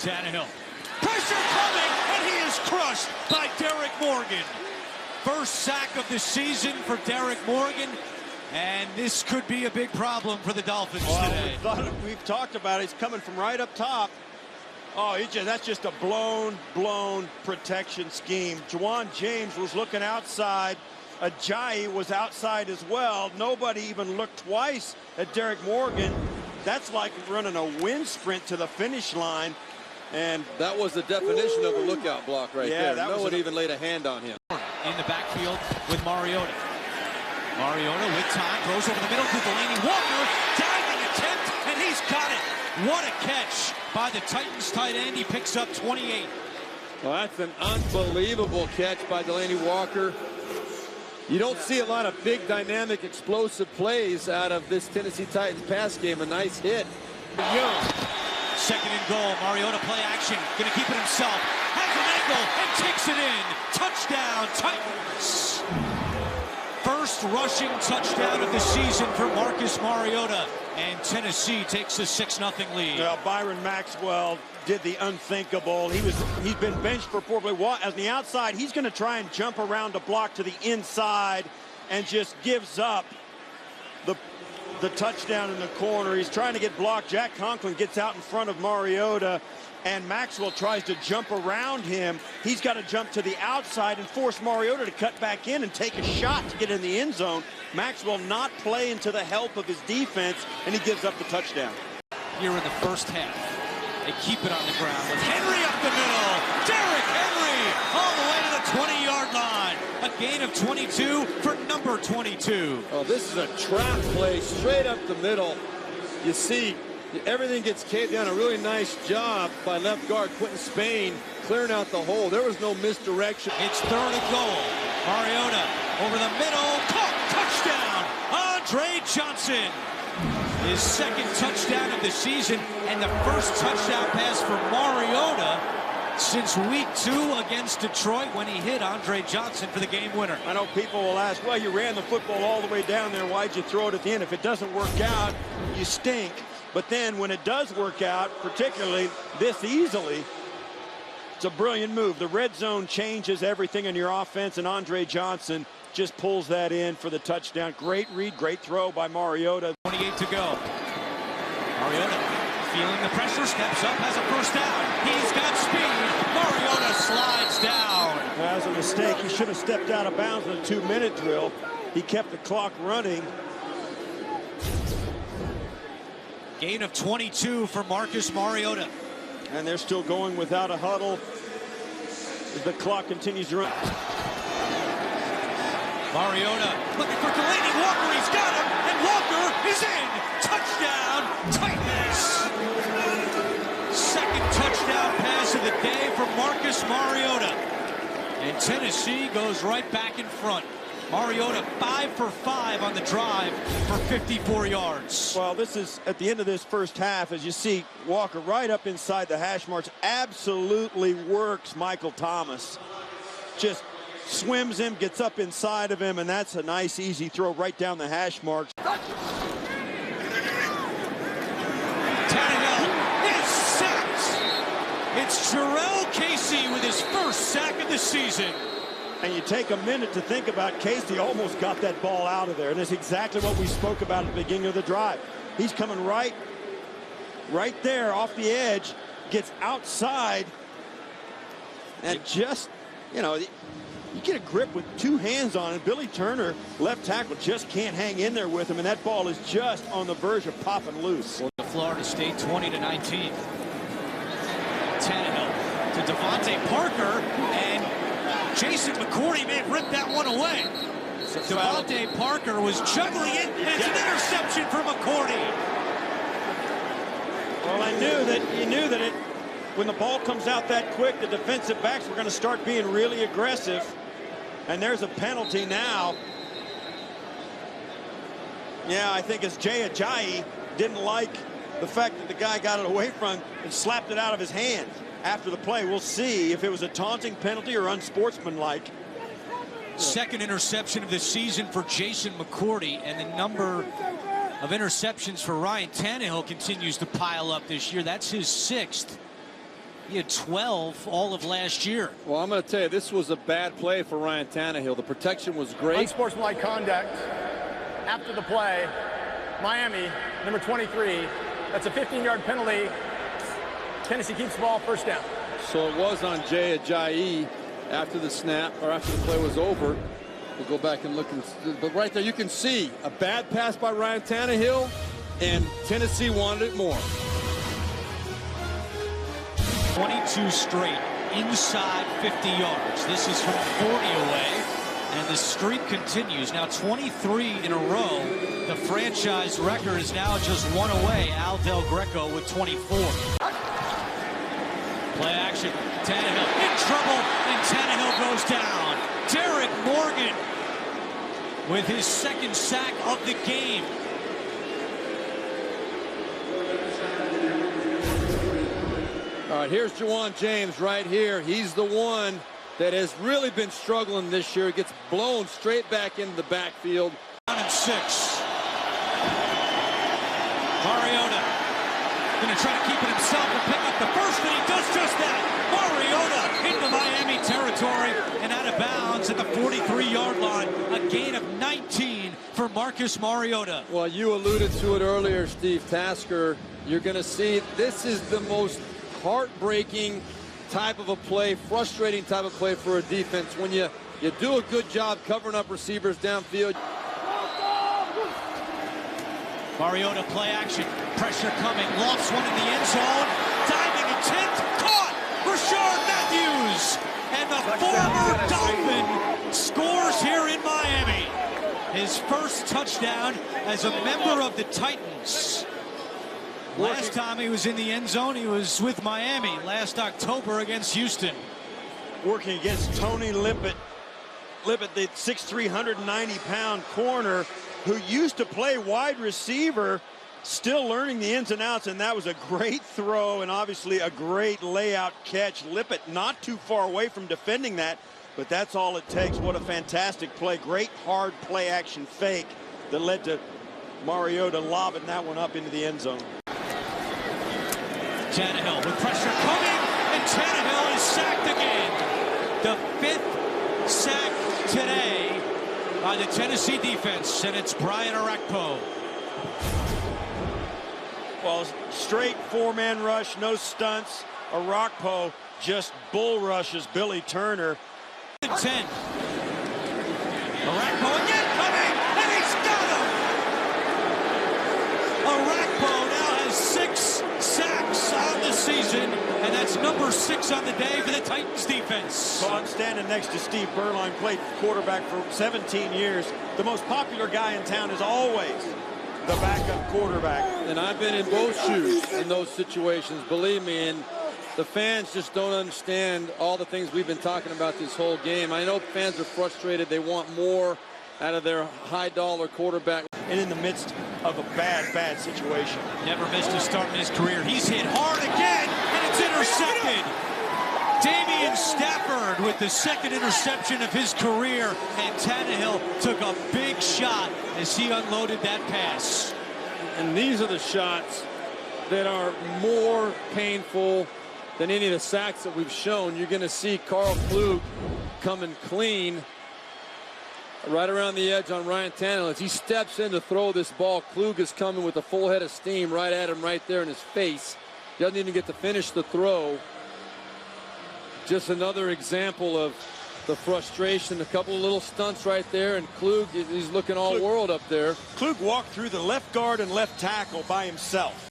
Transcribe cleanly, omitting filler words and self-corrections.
Tannehill. Pressure coming, and he is crushed by Derrick Morgan. First sack of the season for Derrick Morgan, and this could be a big problem for the Dolphins today. We've talked about it. He's coming from right up top. Oh, that's just a blown protection scheme. Juwan James was looking outside. Ajayi was outside as well. Nobody even looked twice at Derrick Morgan. That's like running a wind sprint to the finish line. And that was the definition of a lookout block right there. No one even laid a hand on him. In the backfield with Mariota. Mariota with time, throws over the middle to Delanie Walker. Diving attempt, and he's got it. What a catch by the Titans tight end. He picks up 28. Well, that's an unbelievable catch by Delanie Walker. You don't see a lot of big, dynamic, explosive plays out of this Tennessee Titans pass game. A nice hit. Young. Second and goal. Mariota play action. Going to keep it himself. Has an angle and takes it in. Touchdown, Titans. First rushing touchdown of the season for Marcus Mariota. And Tennessee takes a 6-0 lead. Well, Byron Maxwell did the unthinkable. He's been benched for probably as the outside. He's going to try and jump around the block to the inside and just gives up the touchdown in the corner. He's trying to get blocked. Jack Conklin gets out in front of Mariota, and Maxwell tries to jump around him. He's got to jump to the outside and force Mariota to cut back in and take a shot to get in the end zone. Maxwell not playing to the help of his defense, and he gives up the touchdown. Here in the first half, they keep it on the ground with Henry up the middle. Derrick Henry all the way to the 20-yard line. A gain of 22 for number 22. Oh, this is a trap play straight up the middle. You see, everything gets caved down. A really nice job by left guard Quentin Spain clearing out the hole. There was no misdirection. It's third and goal. Mariota over the middle. Caught. Touchdown. Andre Johnson. His second touchdown of the season and the first touchdown pass for Mariota since week 2 against Detroit when he hit Andre Johnson for the game winner. I know people will ask, well, you ran the football all the way down there. Why'd you throw it at the end? If it doesn't work out, you stink. But then when it does work out, particularly this easily, it's a brilliant move. The red zone changes everything in your offense, and Andre Johnson just pulls that in for the touchdown. Great read, great throw by Mariota. 28 to go. Mariota feeling the pressure, steps up, has a first down. He's got speed. Mariota slides down. That was a mistake. He should have stepped out of bounds in a 2-minute drill. He kept the clock running. Gain of 22 for Marcus Mariota. And they're still going without a huddle as the clock continues to run. Mariota looking for Delanie Walker. He's got him, and Walker is in. Touchdown, Titans. Second touchdown pass of the day for Marcus Mariota. And Tennessee goes right back in front. Mariota 5 for 5 on the drive for 54 yards. Well, this is at the end of this first half, as you see Walker right up inside the hash marks, absolutely works Michael Thomas. Just swims him, gets up inside of him, and that's a nice, easy throw right down the hash marks. Tannehill is sacked. It's Jarrell Casey with his first sack of the season. And you take a minute to think about Casey almost got that ball out of there. And that's exactly what we spoke about at the beginning of the drive. He's coming right there off the edge, gets outside, and just, you know, you get a grip with 2 hands on it. Billy Turner, left tackle, just can't hang in there with him, and that ball is just on the verge of popping loose. Florida State 20-19. Tannehill to Devontae Parker, and Jason McCourty may have ripped that one away. Devontae Parker was juggling it, and it's an interception for McCourty. Well, you knew that when the ball comes out that quick, the defensive backs were going to start being really aggressive. And there's a penalty now. Yeah, I think it's Jay Ajayi didn't like the fact that the guy got it away from him and slapped it out of his hand after the play. We'll see if it was a taunting penalty or unsportsmanlike. Second interception of the season for Jason McCourty, and the number of interceptions for Ryan Tannehill continues to pile up this year. That's his 6th. He had 12 all of last year. Well, I'm going to tell you, this was a bad play for Ryan Tannehill. The protection was great. Unsportsmanlike conduct after the play. Miami, number 23. That's a 15-yard penalty. Tennessee keeps the ball, first down. So it was on Jay Ajayi after the snap, or after the play was over. We'll go back and look. But right there, you can see a bad pass by Ryan Tannehill, and Tennessee wanted it more. 22 straight inside 50 yards. This is from 40 away, and the streak continues. Now 23 in a row. The franchise record is now just one away. Al Del Greco with 24. Play action. Tannehill in trouble, and Tannehill goes down. Derrick Morgan with his second sack of the game. All right, here's Juwan James right here. He's the one that has really been struggling this year. He gets blown straight back into the backfield. 6. Mariota going to try to keep it himself and pick up the first, and he does just that. Mariota into Miami territory and out of bounds at the 43-yard line. A gain of 19 for Marcus Mariota. Well, you alluded to it earlier, Steve Tasker. You're going to see this is the most heartbreaking type of a play, frustrating type of play for a defense when you do a good job covering up receivers downfield. Mariota play action, pressure coming, lofts one in the end zone, diving attempt, caught, Rashard Matthews, and the former Dolphin scores here in Miami. His first touchdown as a member of the Titans. Last time he was in the end zone, he was with Miami last October against Houston. Working against Tony Lippett. Lippett, the 6'3", 190-pound corner who used to play wide receiver, still learning the ins and outs, and that was a great throw and obviously a great layout catch. Lippett not too far away from defending that, but that's all it takes. What a fantastic play. Great hard play action fake that led to Mariota lobbing that one up into the end zone. Tannehill with pressure coming, and Tannehill is sacked again. The 5th sack today by the Tennessee defense, and it's Brian Orakpo. Well, straight 4-man rush, no stunts. Orakpo just bull rushes Billy Turner. 10. Orakpo again coming, and he's got him! Orakpo now has 6 sacks on the season, and that's number 6 on the day for the Titans defense. Well, I'm standing next to Steve Berline, played quarterback for 17 years. The most popular guy in town is always the backup quarterback. And I've been in both shoes in those situations, believe me, and the fans just don't understand all the things we've been talking about this whole game. I know fans are frustrated. They want more out of their high-dollar quarterback. And in the midst of a bad situation. Never missed a start in his career. He's hit hard again, and it's intercepted. Damian Stafford with the 2nd interception of his career, and Tannehill took a big shot as he unloaded that pass. And these are the shots that are more painful than any of the sacks that we've shown. You're going to see Carl Klug coming clean right around the edge on Ryan Tannehill. As he steps in to throw this ball, Klug is coming with a full head of steam right at him right there in his face. Doesn't even get to finish the throw. Just another example of the frustration. A couple of little stunts right there, and Klug, he's looking all world up there. Klug walked through the left guard and left tackle by himself.